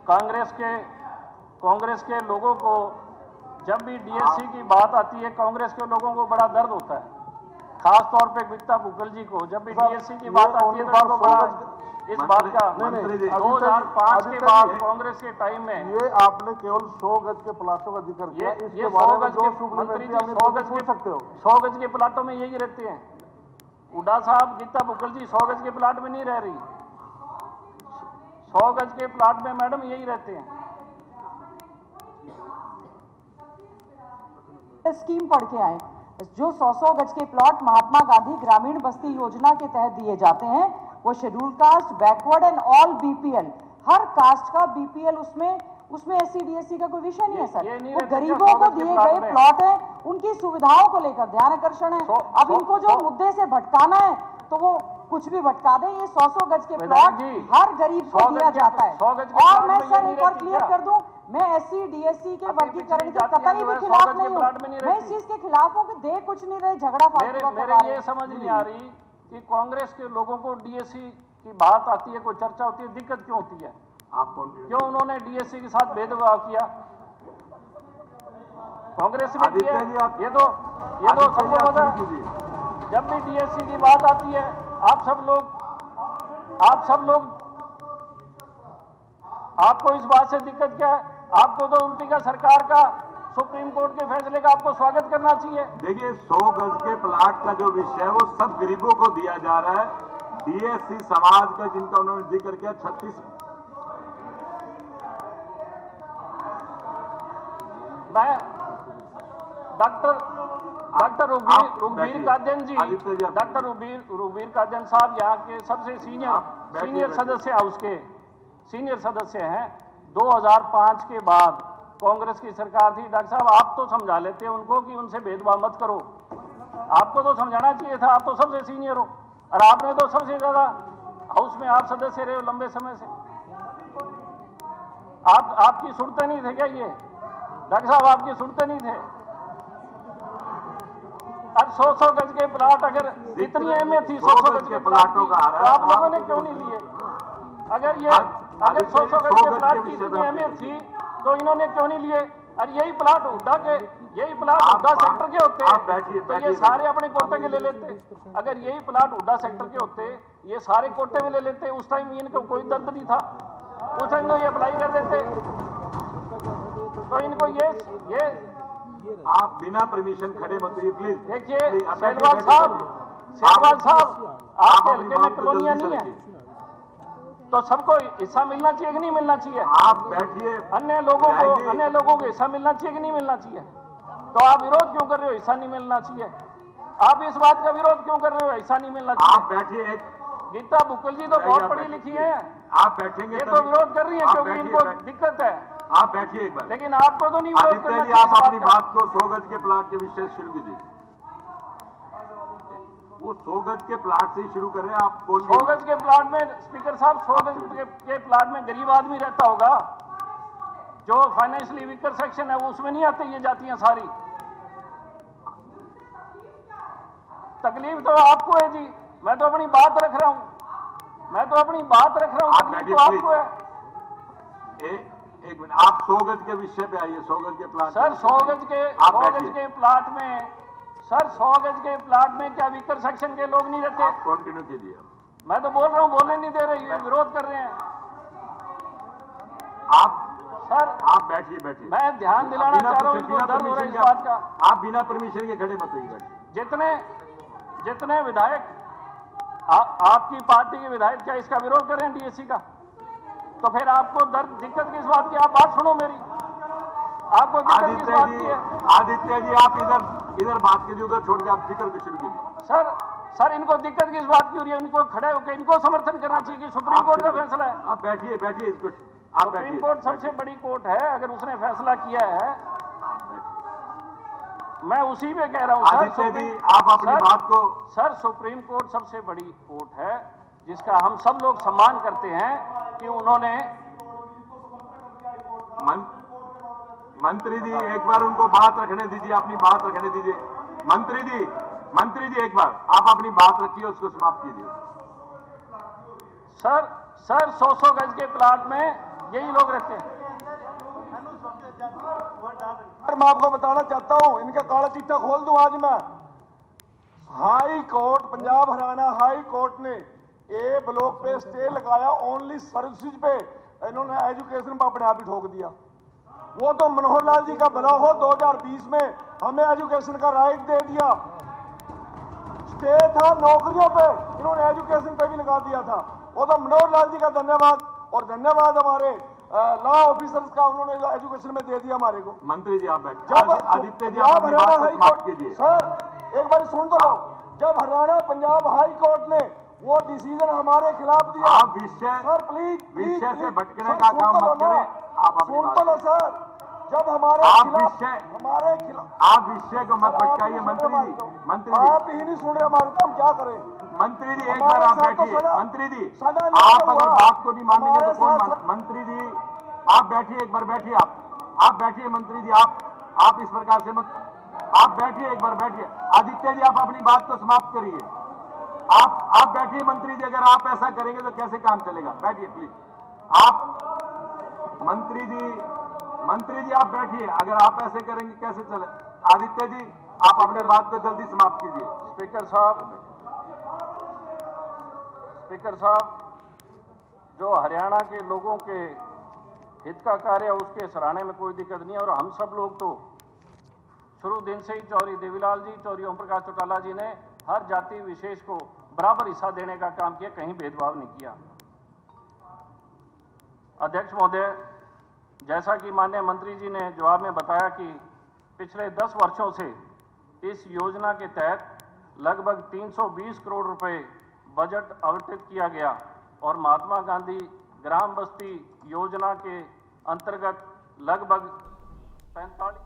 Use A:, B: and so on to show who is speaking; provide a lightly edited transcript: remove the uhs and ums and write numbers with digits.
A: कांग्रेस के लोगों को जब भी डीएससी की बात आती है, कांग्रेस के लोगों को बड़ा दर्द होता है, खास तौर पे गीता बुक्कल जी को जब भी डीएससी की बात आती है तो उनको बड़ा इस बात का 2005 के बाद कांग्रेस के टाइम में
B: ये आपने केवल 100 गज के प्लाटों का जिक्र किया,
A: ये 100 गज के मंत्री जी 100 गज के
B: सकते हो
A: 100 गज के प्लाटों में यही रहते हैं। हुड्डा साहब, गीता बुक्कल जी 100 गज के प्लाट में नहीं रह रही, 100 गज के प्लाट में मैडम यही रहते हैं।
C: स्कीम पढ़ के आए, जो 100 गज के प्लॉट महात्मा गांधी ग्रामीण बस्ती योजना के तहत दिए जाते हैं, वो schedule caste, backward and all BPL, हर कास्ट का बीपीएल उसमें एससी डीएससी का कोई विषय नहीं है सर। वो गरीबों को दिए गए प्लॉट है, उनकी सुविधाओं को लेकर ध्यान आकर्षण है। अब इनको जो मुद्दे से भटकाना है तो वो कुछ भी भटका दें। ये 100 गज के प्लॉट हर गरीब को दिया जाता है। और मैं सर एक और क्लियर कर दूं, मैं एससी डीएससी के वर्गीकरण के कतई भी खिलाफ नहीं हूँ, मैं इस चीज के खिलाफ हूँ कि दे कुछ नहीं रहे, झगड़ा फालतू।
A: मेरे ये समझ नहीं आ रही कि कांग्रेस के लोगों को डीएससी की बात आती है, कोई चर्चा होती है, दिक्कत क्यों होती है? क्यों उन्होंने डीएससी के साथ भेदभाव किया? कांग्रेस ने किया, ये तो सबको पता है। जब भी डीएससी की बात आती है, आप सब लोग आपको इस बात से दिक्कत क्या है? आपको तो उल्टी का सरकार का सुप्रीम कोर्ट के फैसले का आपको स्वागत करना चाहिए।
D: देखिए 100 गज के प्लाट का जो विषय है वो सब गरीबों को दिया जा रहा है। डीएससी समाज का जिनका उन्होंने जिक्र किया 36
A: मैं डॉक्टर रुबीर कादियान जी, डॉक्टर रुबीर कादियान साहब यहाँ के सबसे सीनियर सदस्य हाउस के सीनियर सदस्य हैं। 2005 के बाद कांग्रेस की सरकार थी। डॉक्टर साहब, आप तो समझा लेते हैं उनको कि उनसे भेदभाव मत करो, आपको तो समझाना चाहिए था, आप तो सबसे सीनियर हो और आपने तो सबसे ज्यादा हाउस में आप सदस्य रहे हो लंबे समय से। आपकी सुनते नहीं थे क्या? ये डॉक्टर साहब आपकी सुनते नहीं थे? अब 100 गज के प्लाट अगर इतनी अहमियत थी 100 गज के प्लाटों का, तो आप लोगों ने क्यों नहीं लिए? अगर 100 गज के प्लाट की इतनी अहमियत थी तो इन्होंने क्यों नहीं लिए? और यही प्लाट हुड्डा सेक्टर के होते तो ये सारे अपने कोटे के ले लेते। अगर यही प्लाट हुड्डा सेक्टर के होते, ये सारे कोटे में ले लेते। उस टाइम इनको कोई दर्द नहीं था, उस टाइम तो ये अप्लाई कर देते। तो इनको ये
D: आप बिना परमिशन खड़े मत होइए प्लीज।
A: देखिए शैलवाल साहब, आपके हल्के में कॉलोनियां नहीं है तो सबको हिस्सा मिलना चाहिए कि नहीं मिलना चाहिए?
D: आप बैठिए।
A: अन्य लोगों को हिस्सा मिलना चाहिए कि नहीं मिलना चाहिए? तो आप विरोध क्यों कर रहे हो? हिस्सा नहीं मिलना चाहिए। आप इस बात का विरोध क्यों कर रहे हो? हिस्सा नहीं मिलना चाहिए।
D: आप बैठिए।
A: गीता बुक्कल जी तो बहुत पढ़ी लिखी है,
D: आप बैठेंगे।
A: ये तो विरोध कर रही है क्योंकि इनको दिक्कत है।
D: आप बैठिए एक बार।
A: लेकिन आपको तो नहीं विरोध करना चाहिए।
D: आप अपनी बात को 100 गज के प्लाट के विषय शुरू कीजिए। वो 100 गज के प्लाट से ही शुरू कर रहे हैं। आप
A: 100 गज के प्लाट में स्पीकर साहब, 100 गज के प्लाट में गरीब आदमी रहता होगा, जो फाइनेंशियली वीकर सेक्शन है वो उसमें नहीं आते ये जातियां सारी। तकलीफ तो आपको है जी, मैं तो अपनी बात रख रहा हूं, तकलीफ तो आपको है।
D: एक मिनट, आप 100 गज के विषय पे आइए। 100 गज के प्लाट
A: सर, 100 गज के प्लाट में सर 100 गज के प्लाट में क्या वीकर सेक्शन के लोग नहीं रहते?
D: कंटिन्यू कीजिए।
A: मैं तो बोल रहा हूं, बोलने नहीं दे रहे, विरोध कर रहे हैं।
D: आप बैठिए।
A: मैं ध्यान दिलाना चाह रहा हूं, इनको दर्द हो रहा है इस बात का।
D: आप बिना परमिशन के खड़े मत होइए।
A: जितने विधायक आपकी पार्टी के विधायक क्या इसका विरोध कर रहे हैं डीएससी का? तो फिर आपको दिक्कत किस बात की? आप बात सुनो मेरी, आपको दिक्कत किस बात की है?
D: आदित्य जी, आप इधर बात कीजिए, उधर छोड़ के आप जिक्र भी शुरू कीजिए।
A: सर इनको दिक्कत किस बात की हो रही है? इनको खड़े होकर इनको समर्थन करना चाहिए कि सुप्रीम कोर्ट का फैसला है।
D: आप बैठिए।
A: सुप्रीम कोर्ट सबसे बड़ी कोर्ट है, अगर उसने फैसला किया है मैं उसी पे कह रहा हूं सर।
D: आप अपनी बात को
A: सर, सुप्रीम कोर्ट सबसे बड़ी कोर्ट है जिसका हम सब लोग सम्मान करते हैं कि उन्होंने।
D: मंत्री जी एक बार उनको बात रखने दीजिए, अपनी बात रखने दीजिए। मंत्री जी एक बार आप अपनी बात रखिए, उसको समाप्त कीजिए।
A: सर 100 गज के प्लाट में यही लोग रहते हैं।
B: मैं आपको बताना चाहता हूं, इनका काला चिट्ठा खोल दूं आज मैं। High court, Punjab Haryana high court ने ए ब्लॉक पे स्टे लगाया ओनली सर्विसेज पे, इन्होंने एजुकेशन पर अपने आप ही ठोक दिया। वो तो मनोहर लाल जी का भला हो, 2020 में हमें एजुकेशन का राइट दे दिया। स्टे था नौकरियों पे, इन्होंने एजुकेशन पे भी लगा दिया था। वो तो मनोहर लाल जी का धन्यवाद, और धन्यवाद हमारे लॉ ऑफिसर्स का, उन्होंने एजुकेशन में दे दिया हमारे को।
D: मंत्री जी आप बैठिए।
B: जब
D: आदित्य जी आप अपनी बात को समाप्त कीजिए।
B: सर एक बार सुन तो लो, जब हरियाणा पंजाब हाई कोर्ट ने वो डिसीजन हमारे खिलाफ दिया,
D: आप विषय
B: सर प्लीज
D: विषय से भटकने का काम मत करें। आप अपनी
B: सुन
D: बात
B: तो लो सर, जब हमारे
D: आप
B: खिलाफ
D: विषय आप विषय को मत भटकाइए। मंत्री जी
B: आप ही नहीं सुन रहे हमारे, तो हम क्या करें?
D: मंत्री जी एक बार आप
B: हमारे साथ तो
D: बैठिए।
B: सजा-
D: मंत्री जी
B: सजा नहीं
D: आप अगर
B: हुआ।
D: बात को नहीं मानेंगे तो
B: हमारे
D: कौन
B: साथ-
D: मंत्री जी आप बैठिए, एक बार बैठिए। आप बैठिए मंत्री जी, आप इस प्रकार से मत, आप बैठिए, एक बार बैठिए। आदित्य जी आप अपनी बात को समाप्त करिए। आप बैठिए मंत्री जी, अगर आप ऐसा करेंगे तो कैसे काम चलेगा? बैठिए प्लीज। आप मंत्री जी आप बैठिए, अगर आप ऐसे करेंगे कैसे चले? आदित्य जी आप अपने बात को जल्दी समाप्त कीजिए।
A: स्पीकर साहब, जो हरियाणा के लोगों के हित का कार्य है उसके सराहने में कोई दिक्कत नहीं है। और हम सब लोग तो शुरू दिन से ही चौधरी देवीलाल जी, चौधरी ओम प्रकाश चौटाला जी ने हर जाति विशेष को बराबर हिस्सा देने का काम किया, कहीं भेदभाव नहीं किया। अध्यक्ष महोदय, जैसा कि माननीय मंत्री जी ने जवाब में बताया कि पिछले 10 वर्षों से इस योजना के तहत लगभग 320 करोड़ रुपए बजट आवंटित किया गया और महात्मा गांधी ग्राम बस्ती योजना के अंतर्गत लगभग 45